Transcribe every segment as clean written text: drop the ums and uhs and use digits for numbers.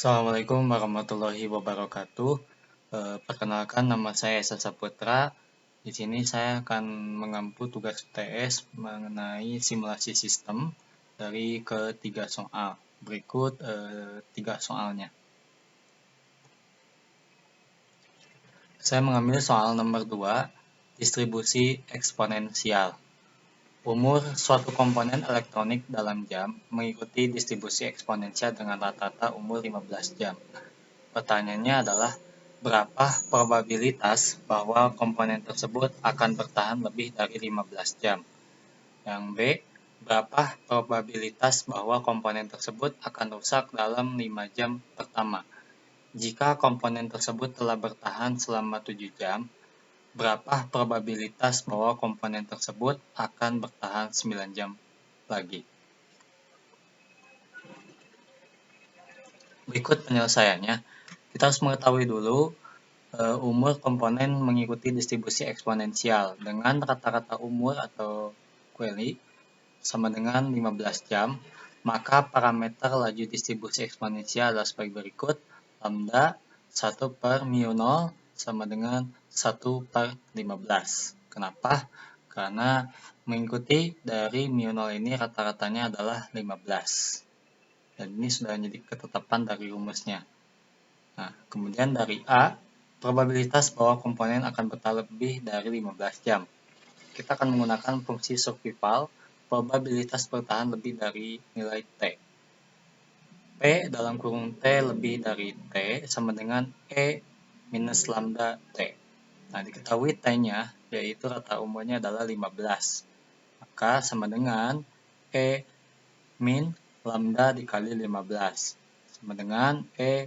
Assalamualaikum warahmatullahi wabarakatuh. Perkenalkan, nama saya Esa Saputra. Di sini saya akan mengampu tugas UTS mengenai simulasi sistem dari ketiga soal. Berikut 3 soalnya. Saya mengambil soal nomor 2, distribusi eksponensial. Umur suatu komponen elektronik dalam jam mengikuti distribusi eksponensial dengan rata-rata umur 15 jam. Pertanyaannya adalah, berapa probabilitas bahwa komponen tersebut akan bertahan lebih dari 15 jam? Yang B, berapa probabilitas bahwa komponen tersebut akan rusak dalam 5 jam pertama? Jika komponen tersebut telah bertahan selama 7 jam, berapa probabilitas bahwa komponen tersebut akan bertahan 9 jam lagi? Berikut penyelesaiannya. Kita harus mengetahui dulu umur komponen mengikuti distribusi eksponensial dengan rata-rata umur atau QLI sama dengan 15 jam, maka parameter laju distribusi eksponensial adalah sebagai berikut. Lambda 1 per mu 0 sama dengan 1 per 15. Kenapa? Karena mengikuti dari mu 0 ini rata-ratanya adalah 15. Dan ini sudah menjadi ketetapan dari rumusnya. Nah, kemudian dari A, probabilitas bahwa komponen akan bertahan lebih dari 15 jam. Kita akan menggunakan fungsi survival, probabilitas bertahan lebih dari nilai T. P dalam kurung T lebih dari T sama dengan E minus lambda T. Nah, diketahui T-nya, yaitu rata umurnya adalah 15. Maka sama dengan E min lambda dikali 15. Sama dengan E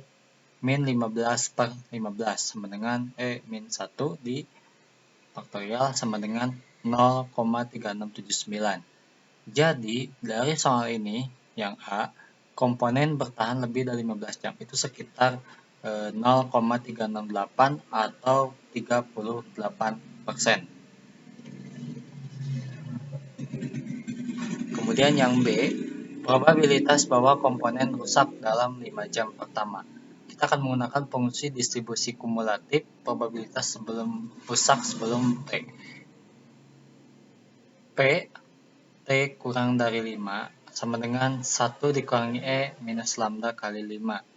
min 15 per 15 sama dengan E min 1 di faktorial sama dengan 0,3679. Jadi, dari soal ini, yang A, komponen bertahan lebih dari 15 jam, itu sekitar 0,368 atau 38%. Kemudian yang B, probabilitas bahwa komponen rusak dalam 5 jam pertama. Kita akan menggunakan fungsi distribusi kumulatif probabilitas rusak sebelum T. P, T kurang dari 5 sama dengan 1 dikurangi E minus lambda kali 5.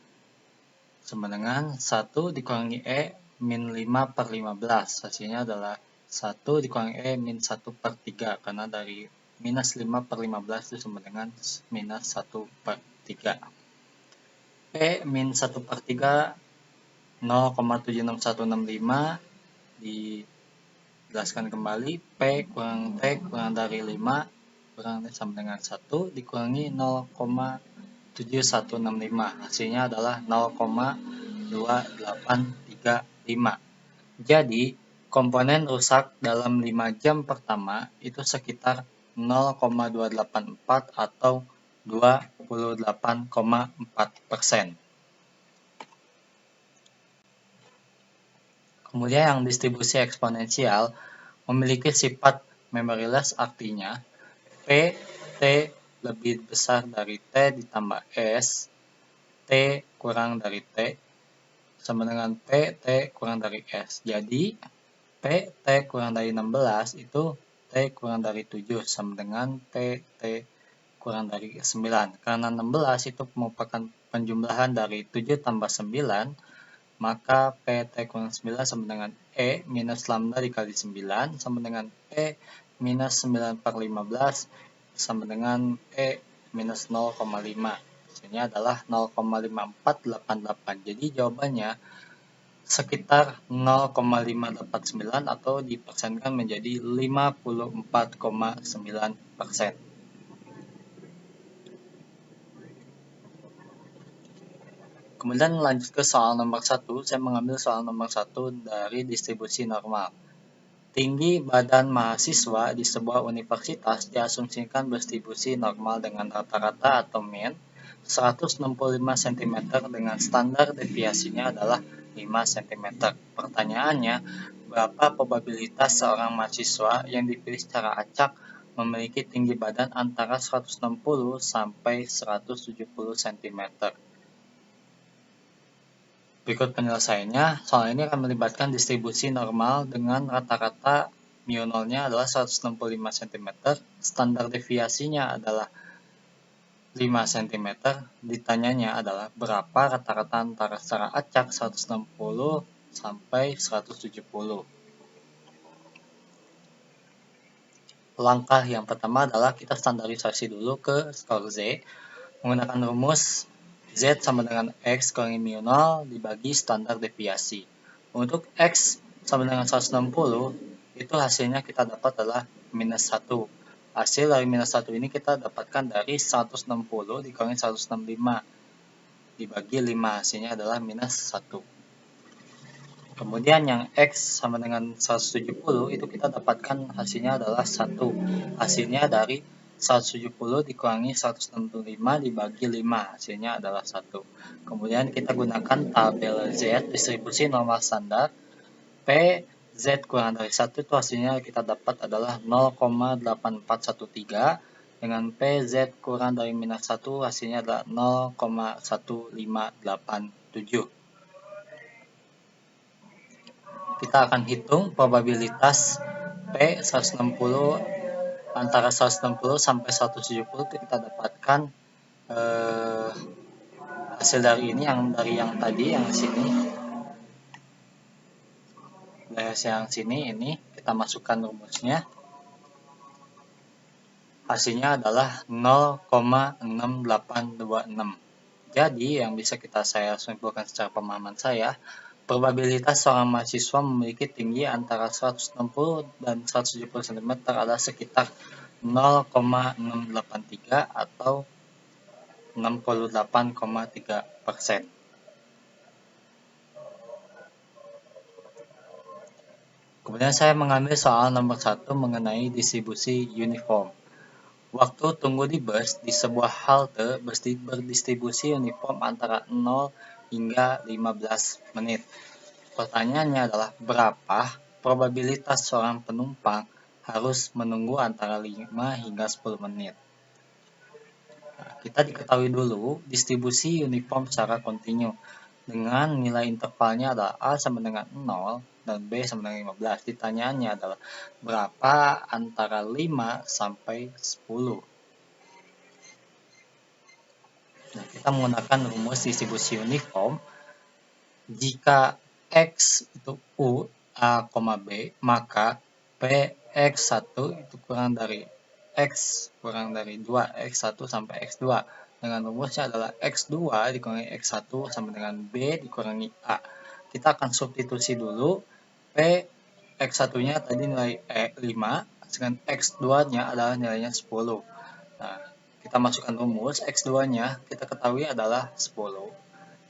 Sama dengan 1 dikurangi E min 5 per 15. Hasilnya adalah 1 dikurangi E min 1 per 3. Karena dari minus 5 per 15 itu sama dengan minus 1 per 3. E min 1 per 3 0,76165 dijelaskan kembali. P kurang T kurang dari 5 kurang sama dengan 1 dikurangi 0,7165. Hasilnya adalah 0,2835. Jadi, komponen rusak dalam 5 jam pertama itu sekitar 0,284 atau 28,4%. Kemudian yang distribusi eksponensial memiliki sifat memoryless, artinya P, T lebih besar dari T ditambah S, T kurang dari T, sama dengan P, T kurang dari S. Jadi, P, T kurang dari 16 itu T kurang dari 7 sama dengan P, T kurang dari 9. Karena 16 itu merupakan penjumlahan dari 7 tambah 9, maka P, T kurang 9 sama dengan E minus lambda dikali 9 sama dengan E minus 9 per 15 sama dengan E minus 0,5. Hasilnya adalah 0,5488. Jadi jawabannya sekitar 0,589 atau dipersenkan menjadi 54,9%. Kemudian lanjut ke soal nomor 1, saya mengambil soal nomor 1 dari distribusi normal. Tinggi badan mahasiswa di sebuah universitas diasumsikan berdistribusi normal dengan rata-rata atau mean 165 cm dengan standar deviasinya adalah 5 cm. Pertanyaannya, berapa probabilitas seorang mahasiswa yang dipilih secara acak memiliki tinggi badan antara 160 sampai 170 cm? Berikut penyelesaiannya. Soal ini akan melibatkan distribusi normal dengan rata-rata mu0-nya adalah 165 cm, standar deviasinya adalah 5 cm. Ditanyanya adalah berapa rata-rata antara secara acak 160 sampai 170. Langkah yang pertama adalah kita standarisasi dulu ke skor Z menggunakan rumus Z sama dengan X kurangi mu0 dibagi standar deviasi. Untuk X sama dengan 160, itu hasilnya kita dapat adalah minus 1. Hasil dari minus 1 ini kita dapatkan dari 160 dikurangi 165 dibagi 5, hasilnya adalah minus 1. Kemudian yang X sama dengan 170 itu kita dapatkan hasilnya adalah 1. Hasilnya dari 170 dikurangi 165 dibagi 5, hasilnya adalah 1. Kemudian kita gunakan tabel Z, distribusi normal standar. P Z kurang dari 1 itu hasilnya kita dapat adalah 0,8413. Dengan P Z kurang dari minus 1 hasilnya adalah 0,1587. Kita akan hitung probabilitas P 160 antara 160 sampai 170 itu kita dapatkan hasil dari ini dari yang tadi yang sini. Dari hasil yang sini ini kita masukkan rumusnya. Hasilnya adalah 0,6826. Jadi yang bisa saya simpulkan secara pemahaman saya, probabilitas seorang mahasiswa memiliki tinggi antara 160 dan 170 cm adalah sekitar 0,683 atau 68,3%. Kemudian saya mengambil soal nomor 1 mengenai distribusi uniform. Waktu tunggu di bus di sebuah halte berdistribusi uniform antara 0 hingga 15 menit. Pertanyaannya adalah berapa probabilitas seorang penumpang harus menunggu antara 5 hingga 10 menit. Nah, kita diketahui dulu distribusi uniform secara kontinu dengan nilai intervalnya adalah A sama dengan 0 dan B sama dengan 15. Ditanyaannya adalah berapa antara 5 sampai 10. Nah, kita menggunakan rumus distribusi uniform. Jika X itu U, A, B, maka PX1 itu kurang dari X kurang dari 2, X1 sampai X2. Dengan rumusnya adalah X2 dikurangi X1 sama dengan B dikurangi A. Kita akan substitusi dulu. P X1-nya tadi nilai 5, sedangkan X2-nya adalah nilainya 10. Nah, kita masukkan rumus, X2-nya kita ketahui adalah 10.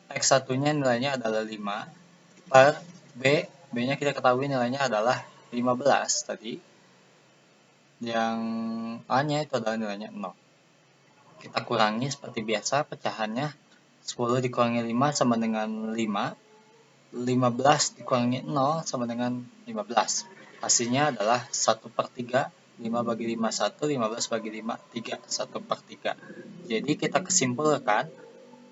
X1-nya nilainya adalah 5 per B. B-nya kita ketahui nilainya adalah 15 tadi. Yang A-nya itu adalah nilainya 0. Kita kurangi seperti biasa pecahannya. 10 dikurangi 5 sama dengan 5. 15 dikurangi 0 sama dengan 15. Hasilnya adalah 1/3. 5 bagi 5, 1. 15 bagi 5, 3. 1/3. Jadi kita kesimpulkan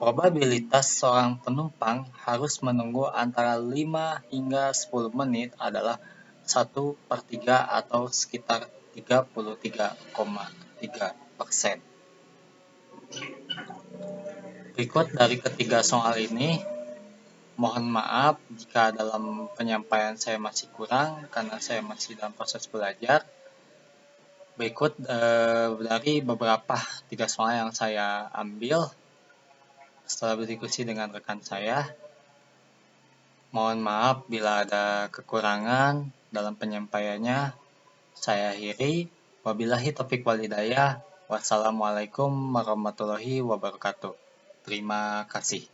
probabilitas seorang penumpang harus menunggu antara 5 hingga 10 menit adalah 1/3 atau sekitar 33,3%. Berikut dari ketiga soal ini, mohon maaf jika dalam penyampaian saya masih kurang karena saya masih dalam proses belajar. Berikut dari beberapa 3 soal yang saya ambil setelah berdiskusi dengan rekan saya. Mohon maaf bila ada kekurangan dalam penyampaiannya. Saya akhiri. Wabillahi taufiq wal hidayah. Wassalamualaikum warahmatullahi wabarakatuh. Terima kasih.